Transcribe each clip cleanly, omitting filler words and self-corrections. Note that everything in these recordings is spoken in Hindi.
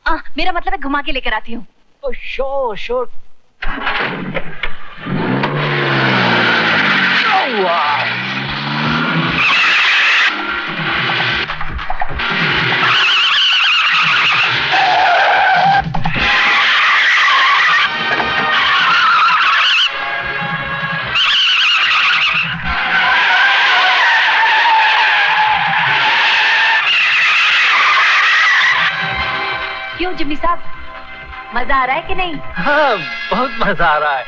मेरा मतलब है घुमा के लेकर आती हूँ। Sure sure. क्यों जिम्मी साहब, मजा आ रहा है कि नहीं? हाँ, बहुत मजा आ रहा है।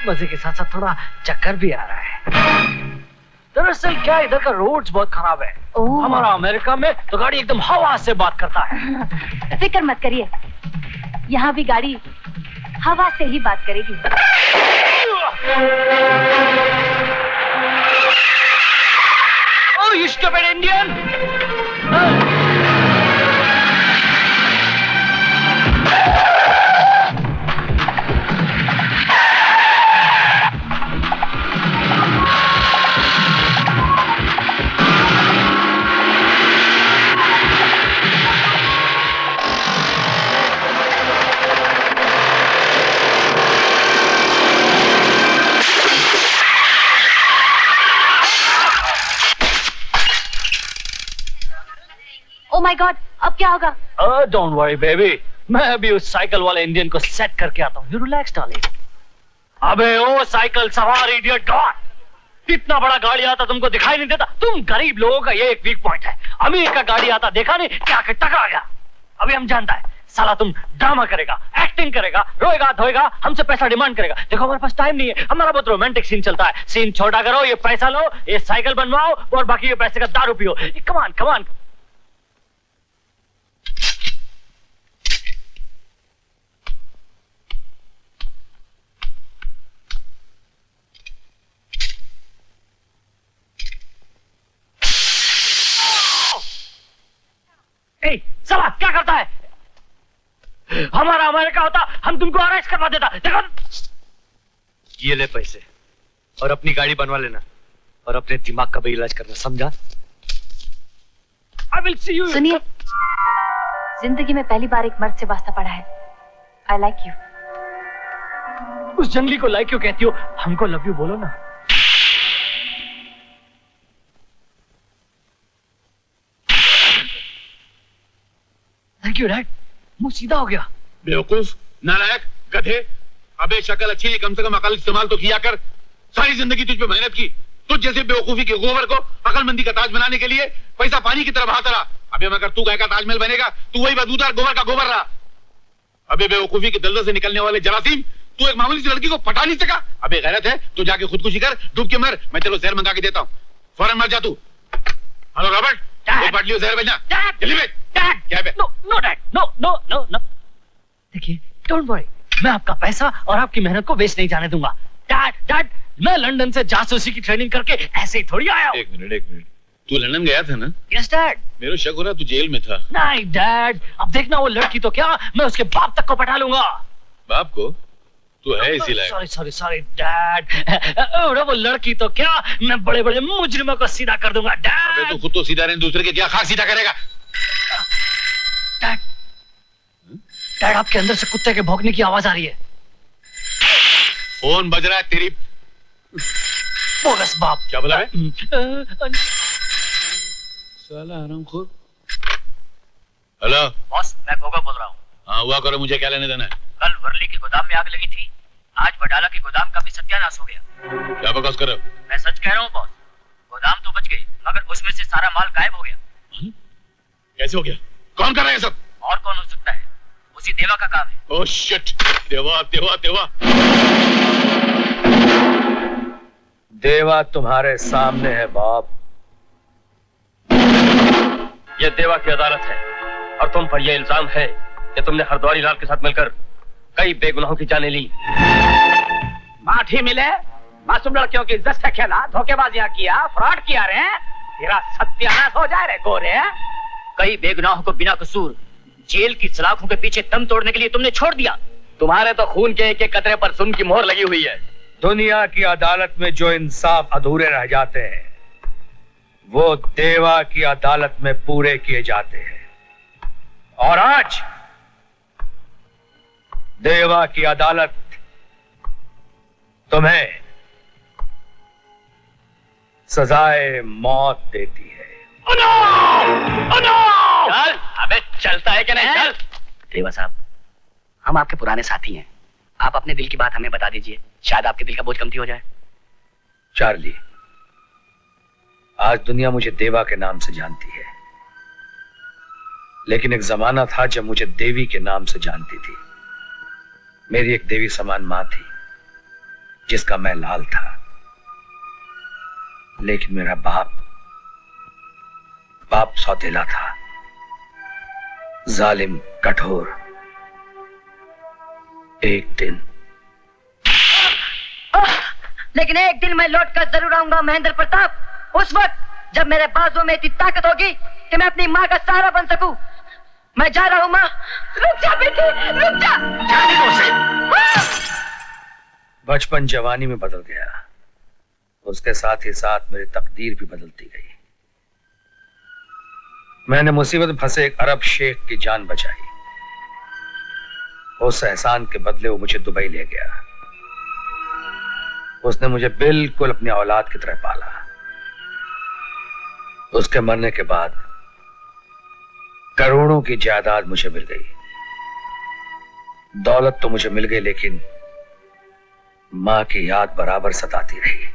मजे के साथ साथ थोड़ा चक्कर भी आ रहा है। दरअसल क्या इधर का रोड्स बहुत खराब है। हमारा अमेरिका में तो गाड़ी एकदम हवा से बात करता है। फिक्र मत करिए, यहाँ भी गाड़ी हवा से ही बात करेगी। Oh, you stupid Indian! Oh my God, अब क्या होगा? Don't worry, baby. मैं अभी उस साइकिल वाले इंडियन को सेट करके आता हूँ। You relax, darling. अबे ओ साइकिल सवार इडियट गॉड! इतना बड़ा गाड़ी आता तुमको दिखाई नहीं देता? तुम गरीब लोगों का ये एक वीक पॉइंट है। अमीर का गाड़ी आता देखा नहीं, क्या के टकरा गया। अभी हम जानता है साला तुम ड्रामा करेगा, एक्टिंग करेगा, रोएगा धोएगा, हमसे पैसा डिमांड करेगा। देखो हमारे पास टाइम नहीं है, हमारा बहुत रोमांटिक सीन चलता है। सीन छोटा करो, ये पैसा लो, ये साइकिल बनवाओ और बाकी ये पैसे का दारू पियो। कमान कमान। साला क्या करता है? हमारा अमेरिका होता हम तुमको अरेस्ट करवा देता। देखो ये ले पैसे और अपनी गाड़ी बनवा लेना और अपने दिमाग का भी इलाज करना, समझा? I will see you. सुनिए, जिंदगी में पहली बार एक मर्द से वास्ता पड़ा है। I like you. उस जंगली को लाइक क्यों कहती हो? हमको लव यू बोलो ना। Thank you dad. मुंह सीधा हो गया। बेवकूफ, नालायक, गधे। अबे शक्ल अच्छी है, कम से कम अकल इस्तेमाल तो किया कर। सारी जिंदगी तुझ पे मेहनत की, तुझ जैसे बेवकूफी के गोबर को अकलमंदी का ताज बनाने के लिए पैसा पानी की तरह बहाता रहा। अबे मगर तू गाय का ताजमहल बनेगा, तू वही बदबूदार गोबर का गोबर रहा। अबे बेवकूफी के दलदल से निकलने वाले जरासीम, तू एक मामूली सी लड़की को पटा नहीं सका। अबे गैरत है तो जाके खुदकुशी कर, डूब के मर। मैं चलो जहर मंगा के देता हूँ, फौरन मर जा तू। हेलो रॉबर्ट, एक बाटली जहर भेजना जल्दी भेज। क्या है? No dad, no. देखिए, डोंट वरी, मैं आपका पैसा और आपकी मेहनत को वेस्ट नहीं जाने दूंगा। डैड, मैं लंदन से जासूसी की ट्रेनिंग करके ऐसे ही थोड़ी आया हूँ। एक मिनट, तू लंदन गया था ना? Yes dad. मेरा शक हो रहा तू जेल में था। नहीं डैड, अब देखना वो लड़की तो क्या, मैं उसके बाप तक को पटा लूंगा। बाप को? तू है इसी लायक। Sorry dad. वो लड़की तो क्या, मैं बड़े बड़े मुजरिमों को सीधा कर दूंगा डैड। अबे तू खुद तो सीधा नहीं, दूसरे के क्या खाक सीधा करेगा? डैड, आपके अंदर से कुत्ते के भौंकने की आवाज आ रही है। फोन बज रहा है तेरी। बोगस बाप। क्या बोला है? साला हरामखोर। हेलो बॉस, मैं गोगा बोल रहा हूँ। हाँ हुआ करो, मुझे क्या लेने देना है? कल वर्ली के गोदाम में आग लगी थी, आज वडाला के गोदाम का भी सत्यानाश हो गया। क्या बकवास कर रहे हो? मैं सच कह रहा हूँ बॉस, गोदाम तो बच गई मगर उसमें से सारा माल गायब हो गया। कैसे हो गया? कौन कर रहा है सब? और कौन हो सकता है, उसी देवा का काम है। ओह शिट, देवा। देवा तुम्हारे सामने है बाप। यह देवा की अदालत है और तुम पर यह इल्जाम है कि तुमने हरद्वारी लाल के साथ मिलकर कई बेगुनाहों की जानें ली। माठी मिले, मासूम लड़कियों की इज्जत से खेला, धोखेबाजियां किया, फ्रॉड किया रे, तेरा सत्यानाश हो जाए रे गोरे। कई बेगुनाहों को बिना कसूर जेल की सलाखों के पीछे दम तोड़ने के लिए तुमने छोड़ दिया। तुम्हारे तो खून के एक एक कतरे पर सुन की मोहर लगी हुई है। दुनिया की अदालत में जो इंसाफ अधूरे रह जाते हैं वो देवा की अदालत में पूरे किए जाते हैं। और आज देवा की अदालत तुम्हें सजाए मौत देती है। चल, अबे चलता है कि नहीं? चल। देवा साहब, हम आपके पुराने साथी हैं। आप अपने दिल की बात हमें बता दीजिए, शायद आपके दिल का बोझ कमती हो जाए। चार्ली, आज दुनिया मुझे देवा के नाम से जानती है, लेकिन एक जमाना था जब मुझे देवी के नाम से जानती थी। मेरी एक देवी समान मां थी जिसका मैं लाल था, लेकिन मेरा बाप सौतेला था, जालिम, कठोर। एक दिन लेकिन एक दिन मैं लौट कर जरूर आऊंगा महेंद्र प्रताप, उस वक्त जब मेरे बाजुओं में इतनी ताकत होगी कि मैं अपनी माँ का सहारा बन सकूं। मैं जा रहा हूं माँ। रुक जा बेटी, रुक जा। बचपन जवानी में बदल गया, उसके साथ ही साथ मेरी तकदीर भी बदलती गई। मैंने मुसीबत में फंसे एक अरब शेख की जान बचाई। उस एहसान के बदले वो मुझे दुबई ले गया। उसने मुझे बिल्कुल अपनी औलाद की तरह पाला। उसके मरने के बाद करोड़ों की जायदाद मुझे मिल गई। दौलत तो मुझे मिल गई, लेकिन मां की याद बराबर सताती रही।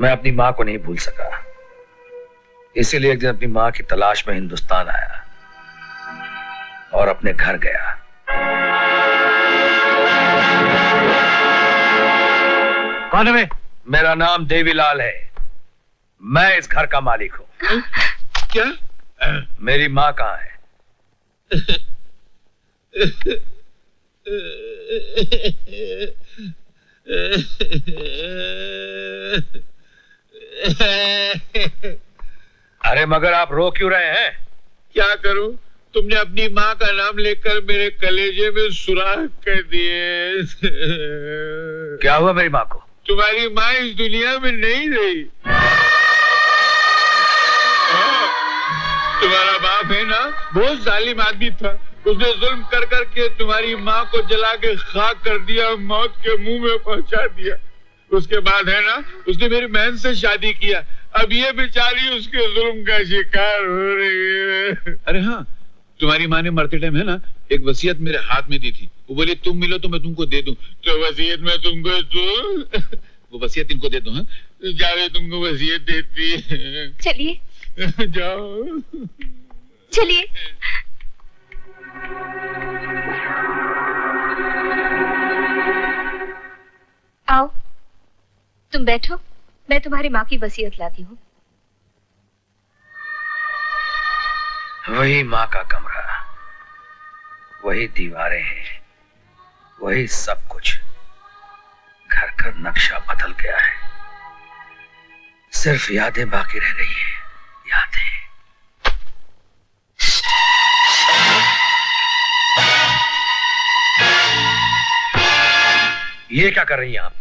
मैं अपनी मां को नहीं भूल सका, इसीलिए एक दिन अपनी मां की तलाश में हिंदुस्तान आया और अपने घर गया। कौन है? मेरा नाम देवीलाल है। मैं इस घर का मालिक हूं। क्या? मेरी मां कहां है? अरे मगर आप रो क्यों रहे हैं? क्या करूं? तुमने अपनी माँ का नाम लेकर मेरे कलेजे में सुराख कर दिए। क्या हुआ मेरी माँ को? तुम्हारी माँ इस दुनिया में नहीं रही। तुम्हारा बाप है ना, बहुत जालिम आदमी था। उसने जुल्म कर करके तुम्हारी माँ को जला के खाक कर दिया, मौत के मुंह में पहुंचा दिया। उसके बाद है ना, उसने मेरी बहन से शादी किया। अब ये बेचारी उसके जुल्म का शिकार हो रही है। अरे हाँ, तुम्हारी माँ ने मरते टाइम है ना एक वसीयत मेरे हाथ में दी थी। वो बोली तुम मिलो तो मैं तुमको दे दूं। तो वसीयत मैं तुमको दूं? वो वसीयत इनको दे दूं? हाँ, जावेद तुमको वसीयत देती है। चलिए जाओ, चलिए। आओ, तुम बैठो, मैं तुम्हारी माँ की वसीयत लाती हूँ। वही माँ का कमरा, वही दीवारें हैं, वही सब कुछ। घर का नक्शा बदल गया है, सिर्फ यादें बाकी रह गई हैं। यादें। ये क्या कर रही हैं आप?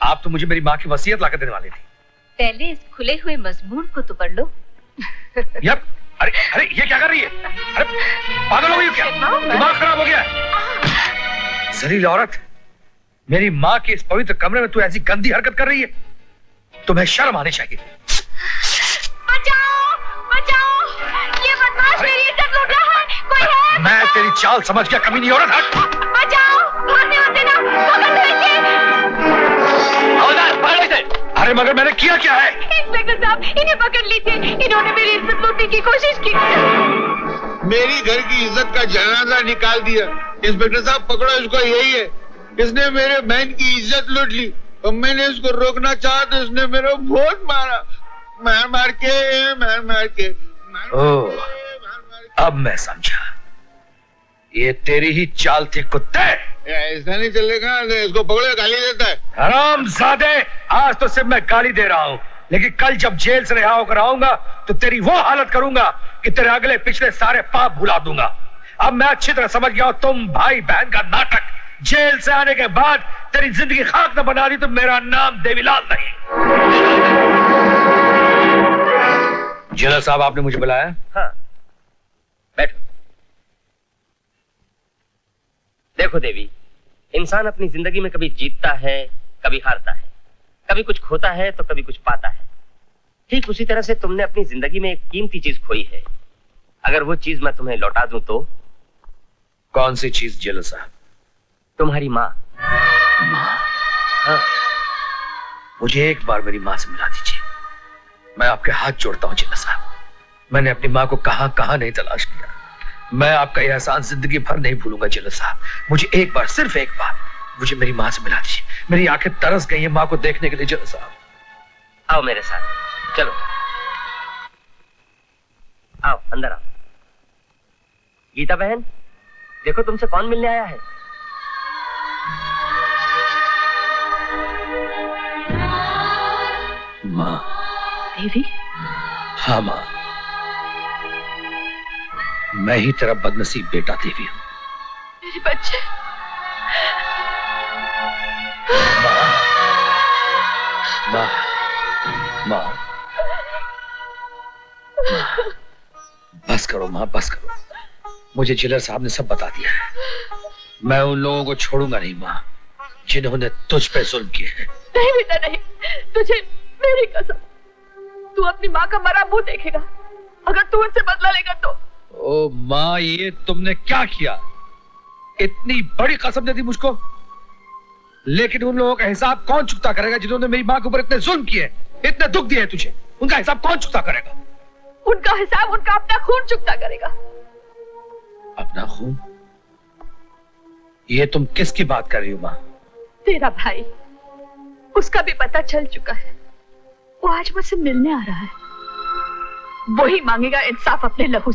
आप तो मुझे मेरी माँ की वसीयत लाकर देने वाली थी। पहले इस खुले हुए मजमून को तो पढ़ लो। यप। अरे अरे ये क्या कर रही है? अरे पागल हो गई क्या? दिमाग खराब हो गया? जलील औरत, मेरी माँ के इस पवित्र कमरे में तू ऐसी गंदी हरकत कर रही है? तुम्हें शर्म आनी चाहिए। बचाओ, बचाओ, ये बदमाश मेरी इज्जत लूट रहा है। कोई है? मैं तेरी चाल समझ गया, कमीनी औरत। हट। बचाओ, भागने मत देना, पकड़ लो इसे। पकड़ इसे। अरे मगर मैंने किया क्या है? इंस्पेक्टर साहब, इन्हें पकड़ लीजिए, इन्होंने मेरी इज्जत लूटने की कोशिश की। मेरी घर की इज्जत का जनाजा निकाल दिया। इंस्पेक्टर साहब पकड़ो इसको, यही है, इसने मेरे बहन की इज्जत लूट ली और मैंने इसको रोकना चाहा तो इसने मेरे बहुत मारा, मार मार के। ओह, अब मैं समझा, ये तेरी ही चाल थी कुत्ते। ऐसा नहीं चलेगा, इसको पकड़ो, गाली देता है। हरामजादे, आज तो सिर्फ मैं गाली दे रहा हूँ, लेकिन कल जब जेल से रिहा होकर आऊंगा तो तेरी वो हालत करूंगा कि तेरे अगले पिछले सारे पाप भुला दूंगा। अब मैं अच्छी तरह समझ गया हूं तुम भाई बहन का नाटक। जेल से आने के बाद तेरी जिंदगी खाक न बना दी तो मेरा नाम देवीलाल नहीं। जेलर साहब, आपने मुझे बुलाया? हाँ, बैठो। देखो देवी, इंसान अपनी जिंदगी में कभी जीतता है, कभी हारता है, कभी कुछ खोता है तो कभी कुछ पाता है। ठीक उसी तरह से तुमने अपनी जिंदगी में एक कीमती चीज खोई है। अगर वो चीज मैं तुम्हें लौटा दूं तो? कौन सी चीज जेलर साहब? तुम्हारी माँ। माँ? हाँ। मुझे एक बार मेरी माँ से मिला दीजिए। मैं आपके हाथ जोड़ता हूँ जेलर साहब। मैंने अपनी माँ को कहां कहां नहीं तलाश किया। मैं आपका यह एहसान जिंदगी भर नहीं भूलूंगा जेलर साहब। मुझे एक बार, सिर्फ एक बार, मुझे मेरी माँ से मिला दीजिए। मेरी आंखें तरस गई हैं माँ को देखने के लिए जेलर साहब। आओ मेरे साथ, चलो आओ अंदर आओ। गीता बहन, देखो तुमसे कौन मिलने आया है। माँ। देवी? हाँ माँ, मैं ही तेरा बदनसीब बेटा देवी हूँ। मेरे बच्चे। माँ, माँ, माँ, बस करो माँ, बस करो। मुझे जेलर साहब ने सब बता दिया है। मैं उन लोगों को छोड़ूंगा नहीं माँ, जिन्होंने तुझ पे जुल्म किए हैं। नहीं बेटा नहीं, तुझे मेरी कसम, तू अपनी माँ का मरा मुंह देखेगा अगर तू उनसे बदला लेगा तो। ओ माँ, ये तुमने क्या किया? इतनी बड़ी कसम दे दी मुझको। लेकिन उन लोगों का हिसाब कौन चुकता करेगा जिन्होंने मेरी माँ के ऊपर इतने जुल्म किए, इतने दुख दिए तुझे? उनका हिसाब कौन चुकता करेगा? उनका हिसाब उनका अपना खून चुकता करेगा। अपना खून? ये तुम किसकी बात कर रही हो माँ? तेरा भाई, उसका भी पता चल चुका है। वो आज मुझसे मिलने आ रहा है। वही मांगेगा इंसाफ अपने लहू